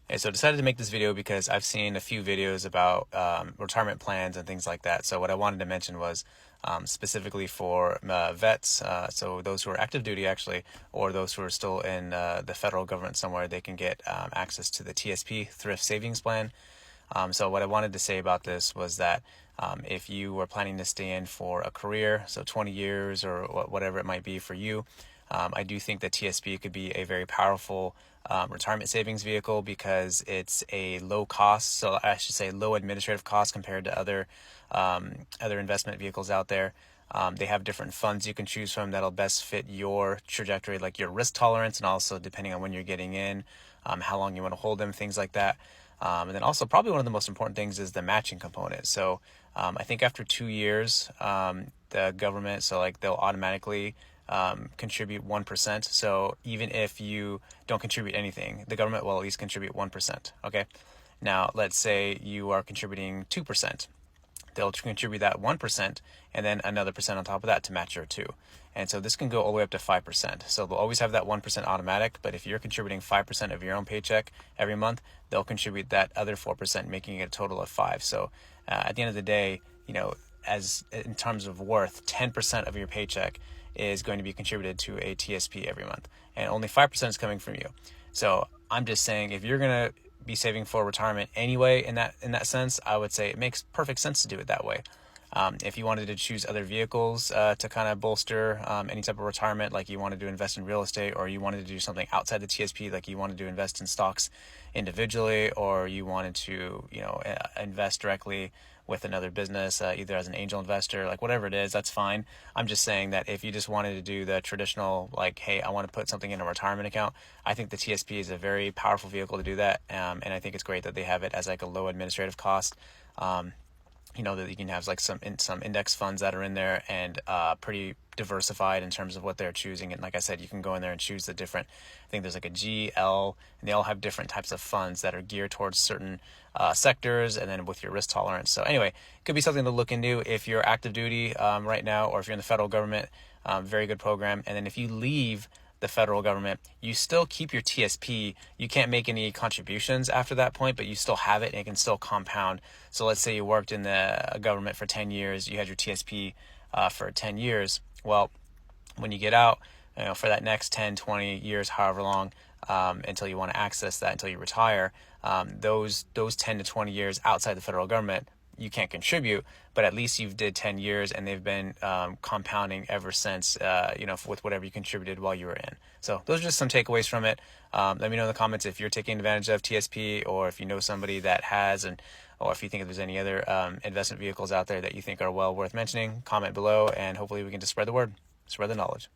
And so I decided to make this video because I've seen a few videos about retirement plans and things like that. So what I wanted to mention was specifically for vets, so those who are active duty actually, or those who are still in the federal government somewhere, they can get access to the TSP, Thrift Savings Plan. So what I wanted to say about this was that if you were planning to stay in for a career, so 20 years or whatever it might be for you, I do think that TSP could be a very powerful retirement savings vehicle because it's a low cost, so I should say low administrative cost compared to other investment vehicles out there. They have different funds you can choose from that'll best fit your trajectory, like your risk tolerance, and also depending on when you're getting in, how long you want to hold them, things like that. And then also probably one of the most important things is the matching component. So I think after 2 years, the government, so like they'll automatically contribute 1%. So even if you don't contribute anything, the government will at least contribute 1%. Okay. Now let's say you are contributing 2%. They'll contribute that 1% and then another percent on top of that to match your 2. And so this can go all the way up to 5%. So they'll always have that 1% automatic, but if you're contributing 5% of your own paycheck every month, they'll contribute that other 4%, making it a total of 5. So at the end of the day, as in terms of worth, 10% of your paycheck is going to be contributed to a TSP every month, and only 5% is coming from you. So I'm just saying, if you're going to be saving for retirement anyway, in that sense, I would say it makes perfect sense to do it that way. If you wanted to choose other vehicles to kind of bolster any type of retirement, like you wanted to invest in real estate, or you wanted to do something outside the TSP, like you wanted to invest in stocks individually, or you wanted to invest directly with another business, either as an angel investor, like whatever it is, that's fine. I'm just saying that if you just wanted to do the traditional, like, hey, I want to put something in a retirement account, I think the TSP is a very powerful vehicle to do that. And I think it's great that they have it as like a low administrative cost. That you can have like some index funds that are in there, and pretty diversified in terms of what they're choosing. And like I said, you can go in there and choose the different, I think there's like a G, L, and they all have different types of funds that are geared towards certain sectors, and then with your risk tolerance. So anyway, it could be something to look into if you're active duty right now, or if you're in the federal government. Very good program. And then if you leave the federal government, you still keep your TSP. You can't make any contributions after that point, but you still have it and it can still compound. So let's say you worked in the government for 10 years, you had your TSP for 10 years. Well, when you get out, for that next 10, 20 years, however long, until you want to access that, until you retire, those 10 to 20 years outside the federal government, you can't contribute, but at least you've did 10 years and they've been compounding ever since, with whatever you contributed while you were in. So those are just some takeaways from it. Let me know in the comments if you're taking advantage of TSP, or if you know somebody that has, or if you think there's any other investment vehicles out there that you think are well worth mentioning. Comment below, and hopefully we can just spread the word, spread the knowledge.